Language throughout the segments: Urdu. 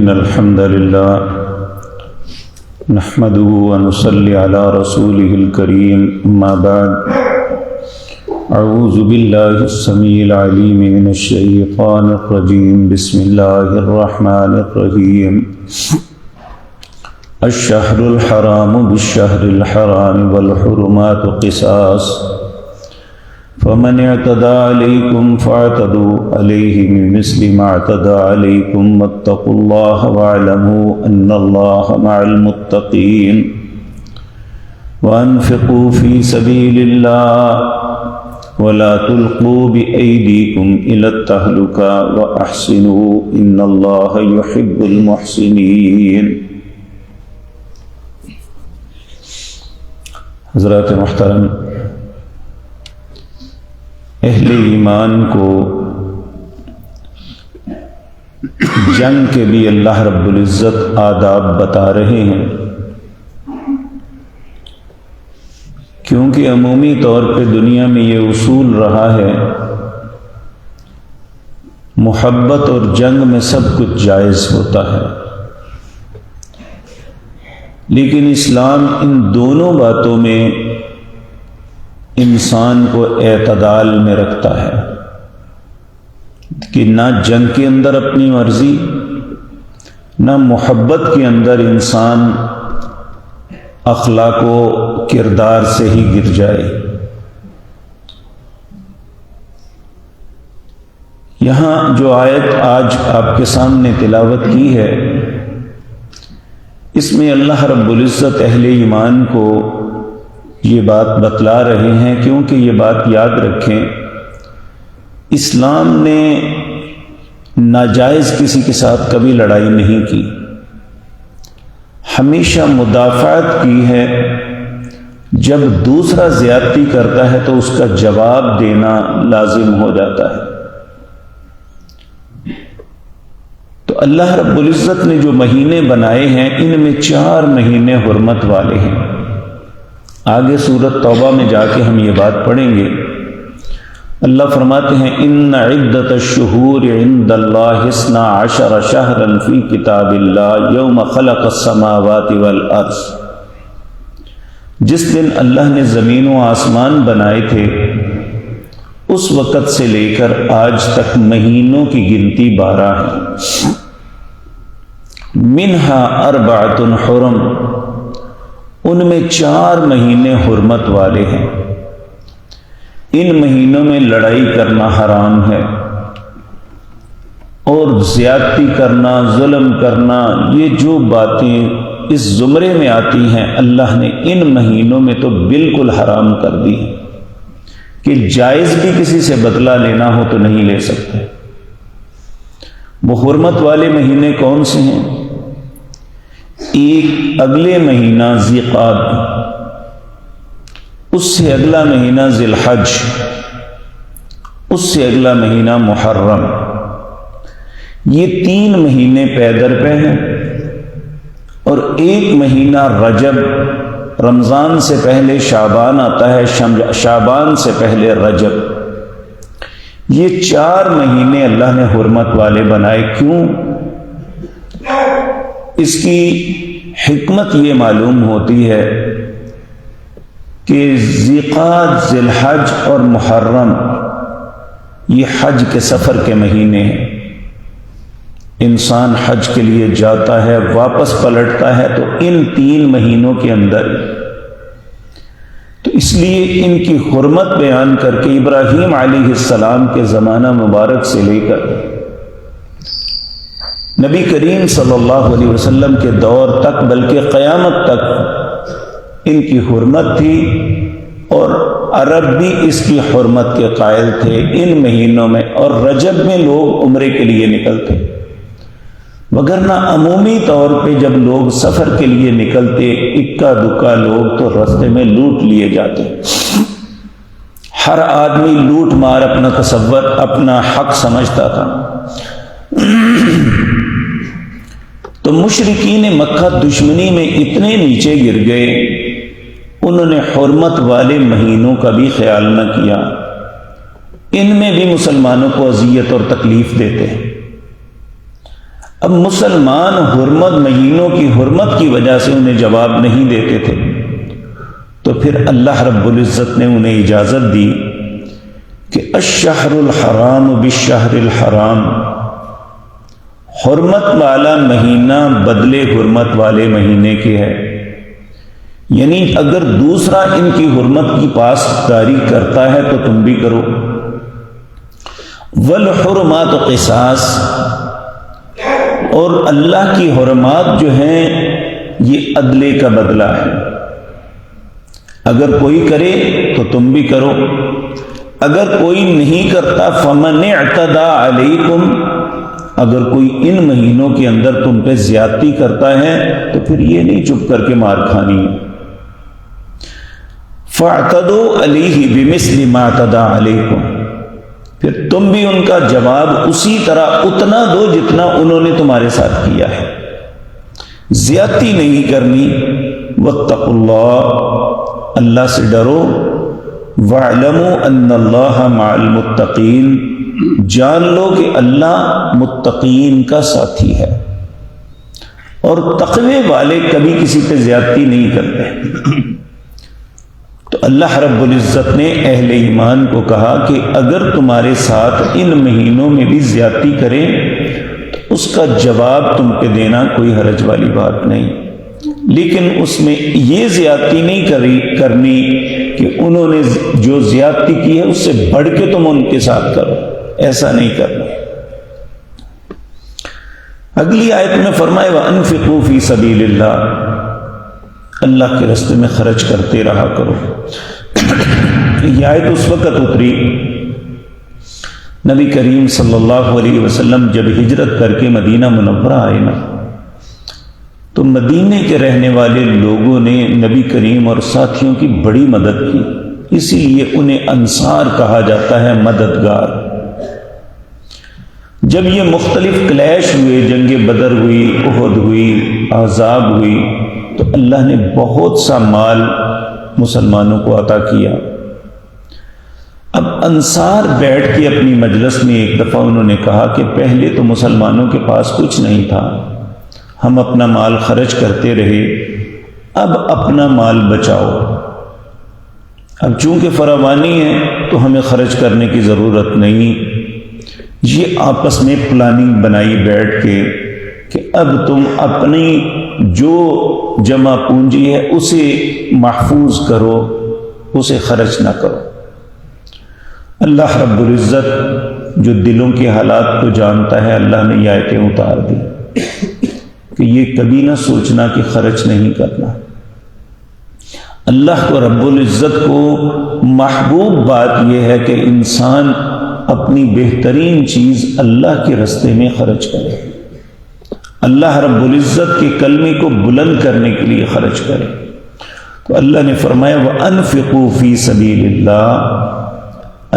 إن الحمد لله نحمده ونصلي على رسوله الكريم أما بعد أعوذ بالله السميع العليم من الشيطان الرجيم بسم الله الرحمن الرحيم الشهر الحرام بالشهر الحرام والحرمات قصاص فمن اعتدى عليكم فاعتدوا عليه بمثل ما اعتدى عليكم واتقوا الله واعلموا أن الله مع المتقين وأنفقوا في سبيل الله ولا تلقوا بأيديكم إلى التهلكة وأحسنوا إن الله يحب المحسنين۔ حضرات محترم، اہل ایمان کو جنگ کے بھی اللہ رب العزت آداب بتا رہے ہیں، کیونکہ عمومی طور پہ دنیا میں یہ اصول رہا ہے محبت اور جنگ میں سب کچھ جائز ہوتا ہے، لیکن اسلام ان دونوں باتوں میں انسان کو اعتدال میں رکھتا ہے کہ نہ جنگ کے اندر اپنی مرضی، نہ محبت کے اندر انسان اخلاق و کردار سے ہی گر جائے۔ یہاں جو آیت آج آپ کے سامنے تلاوت کی ہے، اس میں اللہ رب العزت اہل ایمان کو یہ بات بتلا رہے ہیں، کیونکہ یہ بات یاد رکھیں، اسلام نے ناجائز کسی کے ساتھ کبھی لڑائی نہیں کی، ہمیشہ مدافعت کی ہے۔ جب دوسرا زیادتی کرتا ہے تو اس کا جواب دینا لازم ہو جاتا ہے۔ تو اللہ رب العزت نے جو مہینے بنائے ہیں، ان میں 4 مہینے حرمت والے ہیں۔ آگے سورۃ توبہ میں جا کے ہم یہ بات پڑھیں گے۔ اللہ فرماتے ہیں ان عدۃ الشہور عند اللہ 12 شہرا فی کتاب اللہ یوم خلق السماوات والارض۔ جس دن اللہ نے زمین و آسمان بنائے تھے، اس وقت سے لے کر آج تک مہینوں کی گنتی 12 ہے۔ منہا 4 حرم، ان میں 4 مہینے حرمت والے ہیں۔ ان مہینوں میں لڑائی کرنا حرام ہے، اور زیادتی کرنا، ظلم کرنا، یہ جو باتیں اس زمرے میں آتی ہیں، اللہ نے ان مہینوں میں تو بالکل حرام کر دی ہے کہ جائز بھی کسی سے بدلہ لینا ہو تو نہیں لے سکتے۔ وہ حرمت والے مہینے کون سے ہیں؟ ایک اگلے مہینہ ذی قعد، اس سے اگلا مہینہ ذی الحج، اس سے اگلا مہینہ محرم۔ یہ 3 مہینے پے در پہ ہیں، اور ایک مہینہ رجب، رمضان سے پہلے شعبان آتا ہے، شعبان سے پہلے رجب۔ یہ 4 مہینے اللہ نے حرمت والے بنائے۔ کیوں؟ اس کی حکمت یہ معلوم ہوتی ہے کہ ذی قعد، ذی الحج اور محرم یہ حج کے سفر کے مہینے ہیں۔ انسان حج کے لیے جاتا ہے، واپس پلٹتا ہے تو ان 3 مہینوں کے اندر، تو اس لیے ان کی حرمت بیان کر کے ابراہیم علیہ السلام کے زمانہ مبارک سے لے کر نبی کریم صلی اللہ علیہ وسلم کے دور تک، بلکہ قیامت تک ان کی حرمت تھی، اور عرب بھی اس کی حرمت کے قائل تھے ان مہینوں میں۔ اور رجب میں لوگ عمرے کے لیے نکلتے، وگرنہ عمومی طور پہ جب لوگ سفر کے لیے نکلتے، اکا دکا لوگ تو راستے میں لوٹ لیے جاتے۔ ہر آدمی لوٹ مار اپنا تصور، اپنا حق سمجھتا تھا۔ تو مشرکین مکہ دشمنی میں اتنے نیچے گر گئے، انہوں نے حرمت والے مہینوں کا بھی خیال نہ کیا، ان میں بھی مسلمانوں کو اذیت اور تکلیف دیتے ہیں۔ اب مسلمان حرمت، مہینوں کی حرمت کی وجہ سے انہیں جواب نہیں دیتے تھے، تو پھر اللہ رب العزت نے انہیں اجازت دی کہ الشہر الحرام بالشہر الحرام، حرمت والا مہینہ بدلے حرمت والے مہینے کے ہے، یعنی اگر دوسرا ان کی حرمت کی پاسداری کرتا ہے تو تم بھی کرو۔ والحرمات قصاص، اور اللہ کی حرمات جو ہیں یہ عدلے کا بدلہ ہے، اگر کوئی کرے تو تم بھی کرو، اگر کوئی نہیں کرتا فمن اعتدى علیکم، اگر کوئی ان مہینوں کے اندر تم پہ زیادتی کرتا ہے تو پھر یہ نہیں چپ کر کے مار کھانی ہے۔ فاعتدوا علیہ بمثل ما اعتدى علیکم، پھر تم بھی ان کا جواب اسی طرح اتنا دو جتنا انہوں نے تمہارے ساتھ کیا ہے، زیادتی نہیں کرنی۔ واتقوا اللہ، اللہ سے ڈرو۔ وَاعْلَمُوا أَنَّ اللَّهَ مَعَ الْمُتَّقِينَ، جان لو کہ اللہ متقین کا ساتھی ہے، اور تقوی والے کبھی کسی پہ زیادتی نہیں کرتے۔ تو اللہ رب العزت نے اہل ایمان کو کہا کہ اگر تمہارے ساتھ ان مہینوں میں بھی زیادتی کریں تو اس کا جواب تم پہ دینا کوئی حرج والی بات نہیں، لیکن اس میں یہ زیادتی نہیں کرنی کہ انہوں نے جو زیادتی کی ہے اس سے بڑھ کے تم ان کے ساتھ کرو، ایسا نہیں کرنا۔ اگلی آیت میں فرمائے وَأَنفِقُوا فِي سَبِيلِ اللَّهِ، اللہ کے راستے میں خرچ کرتے رہا کرو۔ یہ آیت اس وقت اتری نبی کریم صلی اللہ علیہ وسلم جب ہجرت کر کے مدینہ منورہ آئے نا، تو مدینے کے رہنے والے لوگوں نے نبی کریم اور ساتھیوں کی بڑی مدد کی، اسی لیے انہیں انصار کہا جاتا ہے، مددگار۔ جب یہ مختلف کلیش ہوئے، جنگ بدر ہوئی، احد ہوئی، احزاب ہوئی، تو اللہ نے بہت سا مال مسلمانوں کو عطا کیا۔ اب انصار بیٹھ کے اپنی مجلس میں ایک دفعہ انہوں نے کہا کہ پہلے تو مسلمانوں کے پاس کچھ نہیں تھا، ہم اپنا مال خرچ کرتے رہے، اب اپنا مال بچاؤ، اب چونکہ فراوانی ہے تو ہمیں خرچ کرنے کی ضرورت نہیں۔ یہ آپس میں پلاننگ بنائی بیٹھ کے کہ اب تم اپنی جو جمع پونجی ہے اسے محفوظ کرو، اسے خرچ نہ کرو۔ اللہ رب العزت جو دلوں کے حالات کو جانتا ہے، اللہ نے یہ آیتیں اتار دی کہ یہ کبھی نہ سوچنا کہ خرچ نہیں کرنا۔ اللہ کو رب العزت کو محبوب بات یہ ہے کہ انسان اپنی بہترین چیز اللہ کے راستے میں خرچ کرے، اللہ رب العزت کے کلمے کو بلند کرنے کے لیے خرچ کرے۔ تو اللہ نے فرمایا وَأَنفِقُوا فِي سَبِيلِ اللَّهِ،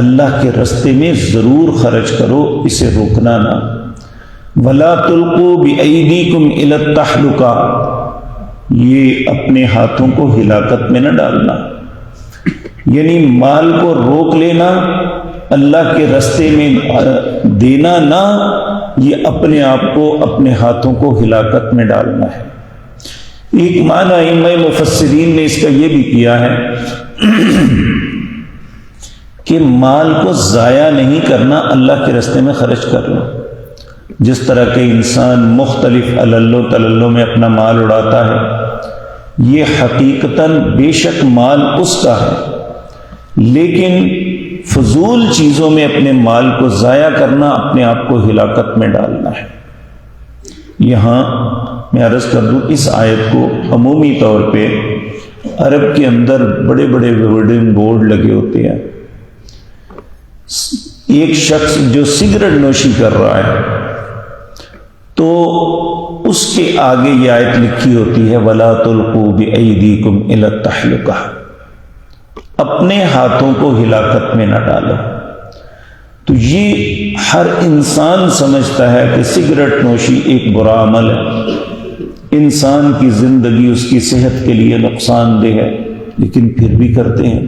اللہ کے راستے میں ضرور خرچ کرو، اسے روکنا نہ۔ وَلَا تُلْقُوا بِأَيْدِيكُمْ إِلَى التَّهْلُكَةِ، یہ اپنے ہاتھوں کو ہلاکت میں نہ ڈالنا، یعنی مال کو روک لینا، اللہ کے راستے میں دینا نہ، یہ اپنے آپ کو اپنے ہاتھوں کو ہلاکت میں ڈالنا ہے۔ ایک معنی ائمہ مفسرین نے اس کا یہ بھی کیا ہے کہ مال کو ضائع نہیں کرنا، اللہ کے راستے میں خرچ کرنا۔ جس طرح کہ انسان مختلف علل تللوں میں اپنا مال اڑاتا ہے، یہ حقیقتاً بے شک مال اس کا ہے، لیکن فضول چیزوں میں اپنے مال کو ضائع کرنا اپنے آپ کو ہلاکت میں ڈالنا ہے۔ یہاں میں عرض کر دوں، اس آیت کو عمومی طور پہ عرب کے اندر بڑے بڑے ورڈنگ بورڈ لگے ہوتے ہیں۔ ایک شخص جو سگریٹ نوشی کر رہا ہے تو اس کے آگے یہ آیت لکھی ہوتی ہے وَلَا تُلْقُوا بِأَيْدِيكُمْ إِلَى التَّهْلُكَةِ، اپنے ہاتھوں کو ہلاکت میں نہ ڈالو۔ تو یہ ہر انسان سمجھتا ہے کہ سگریٹ نوشی ایک برا عمل ہے، انسان کی زندگی اس کی صحت کے لیے نقصان دہ ہے، لیکن پھر بھی کرتے ہیں۔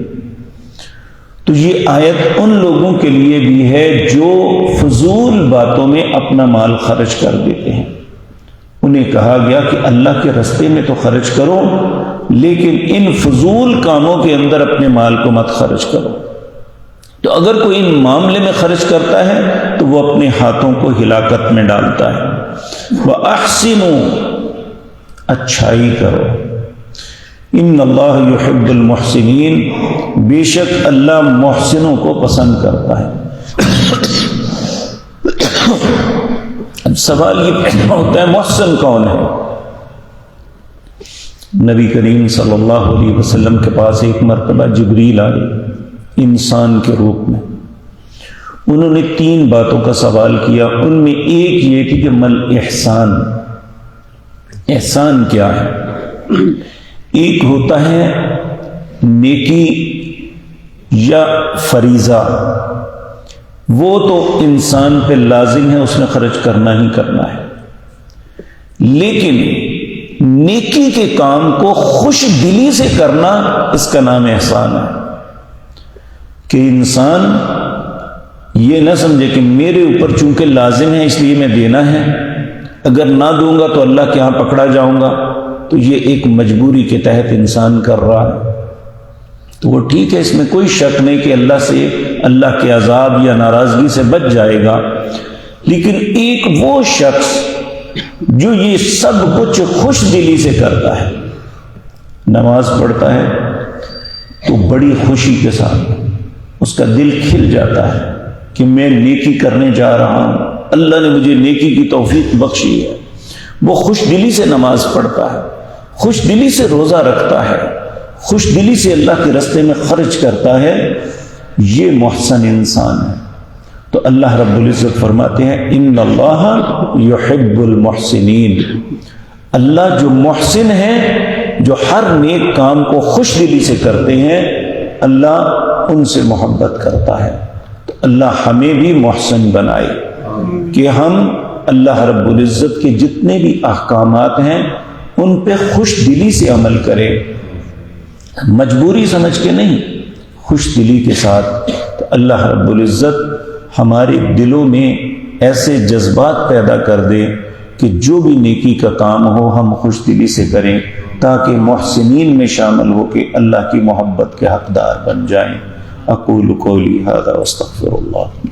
تو یہ آیت ان لوگوں کے لیے بھی ہے جو فضول باتوں میں اپنا مال خرچ کر دیتے ہیں۔ انہیں کہا گیا کہ اللہ کے راستے میں تو خرچ کرو، لیکن ان فضول کاموں کے اندر اپنے مال کو مت خرچ کرو۔ تو اگر کوئی ان معاملے میں خرچ کرتا ہے تو وہ اپنے ہاتھوں کو ہلاکت میں ڈالتا ہے۔ وَأَحْسِنُوا، اچھائی کرو، ان اللہ یحب المحسنین، بے شک اللہ محسنوں کو پسند کرتا ہے۔ اب سوال یہ پیدا ہوتا ہے محسن کون ہے؟ نبی کریم صلی اللہ علیہ وسلم کے پاس ایک مرتبہ جبریل آئے انسان کے روپ میں، انہوں نے 3 باتوں کا سوال کیا، ان میں ایک یہ تھی کہ مل احسان، احسان کیا ہے؟ ایک ہوتا ہے نیکی یا فریضہ، وہ تو انسان پہ لازم ہے، اس نے خرچ کرنا ہی کرنا ہے، لیکن نیکی کے کام کو خوش دلی سے کرنا، اس کا نام احسان ہے۔ کہ انسان یہ نہ سمجھے کہ میرے اوپر چونکہ لازم ہے اس لیے میں دینا ہے، اگر نہ دوں گا تو اللہ کے ہاں پکڑا جاؤں گا، تو یہ ایک مجبوری کے تحت انسان کر رہا ہے۔ تو وہ ٹھیک ہے، اس میں کوئی شک نہیں کہ اللہ سے، اللہ کے عذاب یا ناراضگی سے بچ جائے گا، لیکن ایک وہ شخص جو یہ سب کچھ خوش دلی سے کرتا ہے، نماز پڑھتا ہے تو بڑی خوشی کے ساتھ اس کا دل کھل جاتا ہے کہ میں نیکی کرنے جا رہا ہوں، اللہ نے مجھے نیکی کی توفیق بخشی ہے، وہ خوش دلی سے نماز پڑھتا ہے، خوش دلی سے روزہ رکھتا ہے، خوش دلی سے اللہ کے راستے میں خرچ کرتا ہے، یہ محسن انسان ہے۔ تو اللہ رب العزت فرماتے ہیں ان اللہ یحب المحسنین، اللہ جو محسن ہیں، جو ہر نیک کام کو خوش دلی سے کرتے ہیں، اللہ ان سے محبت کرتا ہے۔ تو اللہ ہمیں بھی محسن بنائے کہ ہم اللہ رب العزت کے جتنے بھی احکامات ہیں ان پہ خوش دلی سے عمل کریں، مجبوری سمجھ کے نہیں، خوش دلی کے ساتھ۔ تو اللہ رب العزت ہمارے دلوں میں ایسے جذبات پیدا کر دے کہ جو بھی نیکی کا کام ہو ہم خوش دلی سے کریں، تاکہ محسنین میں شامل ہو کے اللہ کی محبت کے حقدار بن جائیں۔ اقول قولی ھذا واستغفر اللہ۔